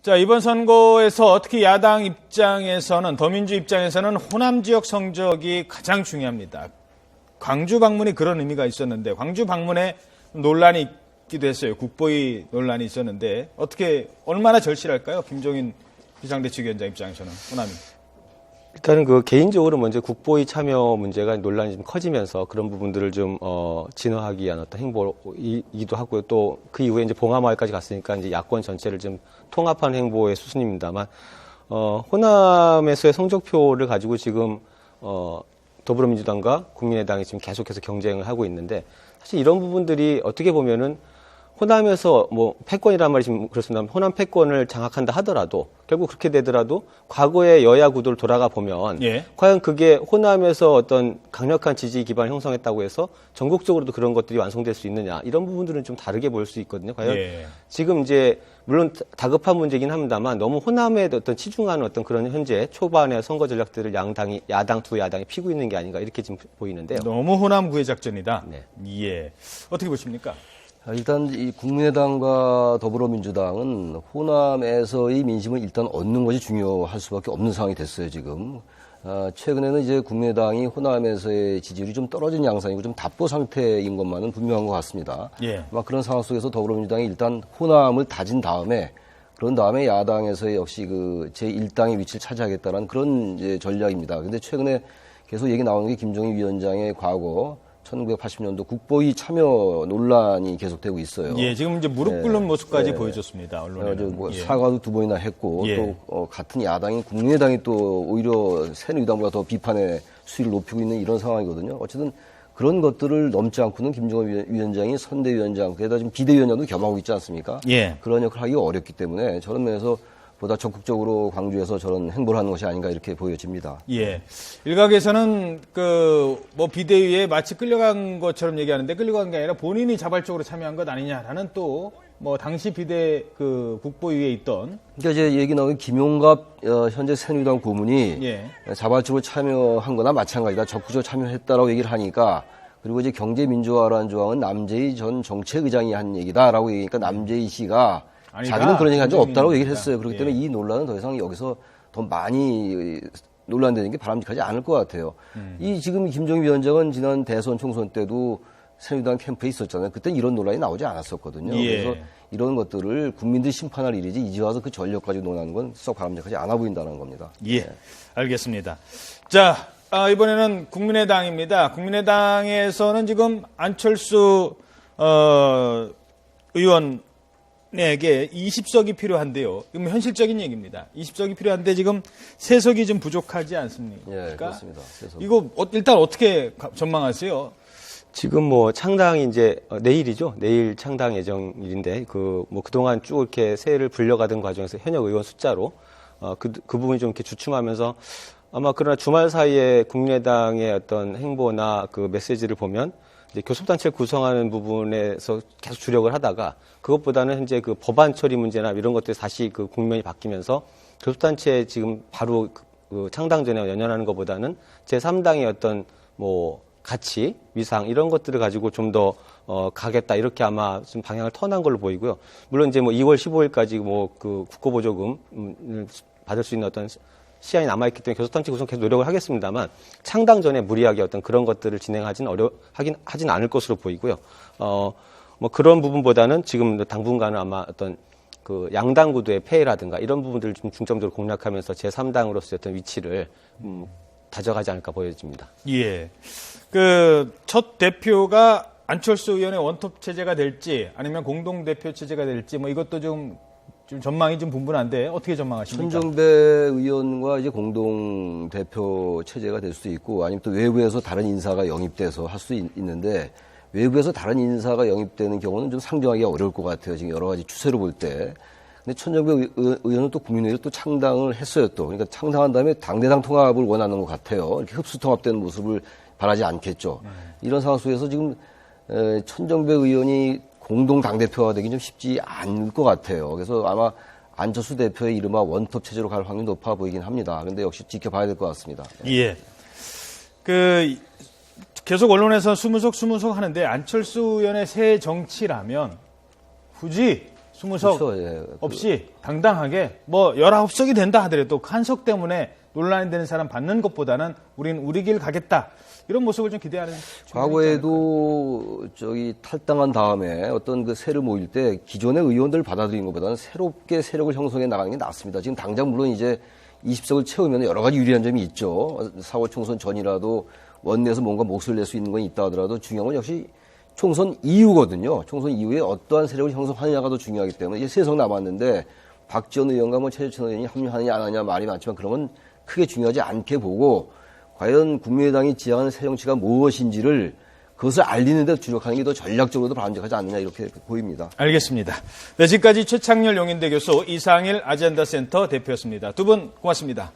자, 이번 선거에서 특히 야당 입장에서는, 더민주 입장에서는 호남 지역 성적이 가장 중요합니다. 광주 방문이 그런 의미가 있었는데, 광주 방문에 논란이 있기도 했어요. 국보위 논란이 있었는데, 얼마나 절실할까요? 김종인 비상대책위원장 입장에서는, 호남이. 일단은 개인적으로 먼저 국보위 참여 문제가 논란이 좀 커지면서 그런 부분들을 좀, 진화하기 위한 어떤 행보이기도 하고요. 또 그 이후에 이제 봉하마을까지 갔으니까 이제 야권 전체를 좀 통합한 행보의 수순입니다만, 호남에서의 성적표를 가지고 지금, 더불어민주당과 국민의당이 지금 계속해서 경쟁을 하고 있는데, 사실 이런 부분들이 어떻게 보면은 호남에서 패권이란 말이 지금 그렇습니다. 호남 패권을 장악한다 하더라도 결국 그렇게 되더라도 과거의 여야 구도를 돌아가 보면 과연 그게 호남에서 어떤 강력한 지지 기반을 형성했다고 해서 전국적으로도 그런 것들이 완성될 수 있느냐, 이런 부분들은 좀 다르게 보일 수 있거든요. 과연 지금 이제 물론 다급한 문제긴 합니다만 너무 호남에 어떤 치중하는 어떤 그런 현재 초반의 선거 전략들을 야당 두 야당이 피고 있는 게 아닌가, 이렇게 지금 보이는데요. 너무 호남 구애 작전이다. 네. 예. 어떻게 보십니까? 일단 이 국민의당과 더불어민주당은 호남에서의 민심을 일단 얻는 것이 중요할 수밖에 없는 상황이 됐어요, 지금. 최근에는 이제 국민의당이 호남에서의 지지율이 좀 떨어진 양상이고 좀 답보 상태인 것만은 분명한 것 같습니다. 아마 그런 상황 속에서 더불어민주당이 일단 호남을 다진 다음에, 그런 다음에 야당에서의 역시 제1당의 위치를 차지하겠다는 그런 이제 전략입니다. 근데 최근에 계속 얘기 나오는 게 김종인 위원장의 과거 1980년도 국보위 참여 논란이 계속되고 있어요. 예, 지금 이제 무릎 꿇는 모습까지 보여줬습니다, 언론에. 사과도 2번이나 했고, 또 같은 야당인 국민의당이 또 오히려 새누리당보다 더 비판의 수위를 높이고 있는 이런 상황이거든요. 어쨌든 그런 것들을 넘지 않고는 김종인 위원장이 선대위원장, 게다가 지금 비대위원장도 겸하고 있지 않습니까? 그런 역할을 하기가 어렵기 때문에 저런 면에서 보다 적극적으로 광주에서 저런 행보를 하는 것이 아닌가, 이렇게 보여집니다. 예. 일각에서는 비대위에 마치 끌려간 것처럼 얘기하는데, 끌려간 게 아니라 본인이 자발적으로 참여한 것 아니냐라는 또 당시 비대 국보위에 있던. 그러니까 이제 얘기 나오는 김용갑 현재 새누리당 고문이 자발적으로 참여한 거나 마찬가지다, 적극적으로 참여했다라고 얘기를 하니까, 그리고 이제 경제민주화라는 조항은 남재희 전 정책의장이 한 얘기다라고 얘기하니까 남재희 씨가 아니다, 자기는 그런 얘기 한 적 없다고 얘기를 했어요. 그렇기 때문에 이 논란은 더 이상 여기서 더 많이 논란되는 게 바람직하지 않을 것 같아요. 이 지금 김종인 위원장은 지난 대선 총선 때도 새누리당 캠프에 있었잖아요. 그때는 이런 논란이 나오지 않았었거든요. 그래서 이런 것들을 국민들이 심판할 일이지 이제 와서 그 전력 가지고 논하는 건 썩 바람직하지 않아 보인다는 겁니다. 알겠습니다. 자, 이번에는 국민의당입니다. 국민의당에서는 지금 안철수 의원에게 20석이 필요한데요. 이건 현실적인 얘기입니다. 20석이 필요한데 지금 3석이 좀 부족하지 않습니까? 그렇습니다. 3석. 이거 일단 어떻게 전망하세요? 지금 창당이 이제 내일이죠. 내일 창당 예정일인데 그동안 쭉 이렇게 세를 불려가던 과정에서 현역 의원 숫자로 그 부분이 좀 이렇게 주춤하면서, 아마 그러나 주말 사이에 국민의당의 어떤 행보나 그 메시지를 보면 이제 교섭단체를 구성하는 부분에서 계속 주력을 하다가, 그것보다는 현재 법안 처리 문제나 이런 것들이 다시 국면이 바뀌면서 교섭단체 지금 바로 창당 전에 연연하는 것보다는 제3당의 어떤 가치, 위상, 이런 것들을 가지고 좀 더 가겠다, 이렇게 아마 좀 방향을 턴한 걸로 보이고요. 물론 이제 2월 15일까지 국고보조금을 받을 수 있는 어떤 시간이 남아있기 때문에 교섭단체 구성 계속 노력을 하겠습니다만, 창당 전에 무리하게 어떤 그런 것들을 진행하진 않을 것으로 보이고요. 그런 부분보다는 지금 당분간은 아마 어떤 양당 구도의 폐해라든가 이런 부분들을 좀 중점적으로 공략하면서 제3당으로서의 어떤 위치를 다져가지 않을까 보여집니다. 예. 첫 대표가 안철수 의원의 원톱 체제가 될지 아니면 공동대표 체제가 될지 이것도 좀 전망이 좀 분분한데 어떻게 전망하십니까? 천정배 의원과 이제 공동 대표 체제가 될 수도 있고, 아니면 또 외부에서 다른 인사가 영입돼서 할 수 있는데, 외부에서 다른 인사가 영입되는 경우는 좀 상정하기가 어려울 것 같아요. 지금 여러 가지 추세로 볼 때. 근데 천정배 의원은 또 국민의힘을 또 창당을 했어요, 또. 그러니까 창당한 다음에 당대당 통합을 원하는 것 같아요. 이렇게 흡수 통합되는 모습을 바라지 않겠죠. 이런 상황 속에서 지금 천정배 의원이 공동 당대표가 되기 좀 쉽지 않을 것 같아요. 그래서 아마 안철수 대표의 이른바 원톱 체제로 갈 확률이 높아 보이긴 합니다. 그런데 역시 지켜봐야 될 것 같습니다. 예. 계속 언론에서 스무석 하는데, 안철수 의원의 새 정치라면 굳이 20석 그렇죠, 예. 없이 당당하게 뭐 19석이 된다 하더라도 한 석 때문에 논란이 되는 사람 받는 것보다는 우리는 우리 길 가겠다. 이런 모습을 좀 기대하는. 과거에도 탈당한 다음에 어떤 그 세를 모일 때 기존의 의원들을 받아들이는 것보다는 새롭게 세력을 형성해 나가는 게 낫습니다. 지금 당장 물론 이제 20석을 채우면 여러 가지 유리한 점이 있죠. 4월 총선 전이라도 원내에서 뭔가 몫을 낼 수 있는 건 있다 하더라도 중요한 건 역시 총선 이후거든요. 총선 이후에 어떠한 세력을 형성하느냐가 더 중요하기 때문에 이제 3석 남았는데 박지원 의원과 뭐 최재천 의원이 합류하느냐 안 하느냐 말이 많지만 그런 건 크게 중요하지 않게 보고 과연 국민의당이 지향하는 새 정치가 무엇인지를 그것을 알리는 데 주력하는 게 더 전략적으로도 바람직하지 않느냐 이렇게 보입니다. 알겠습니다. 네, 지금까지 최창렬 용인대 교수, 이상일 아젠다센터 대표였습니다. 두 분 고맙습니다.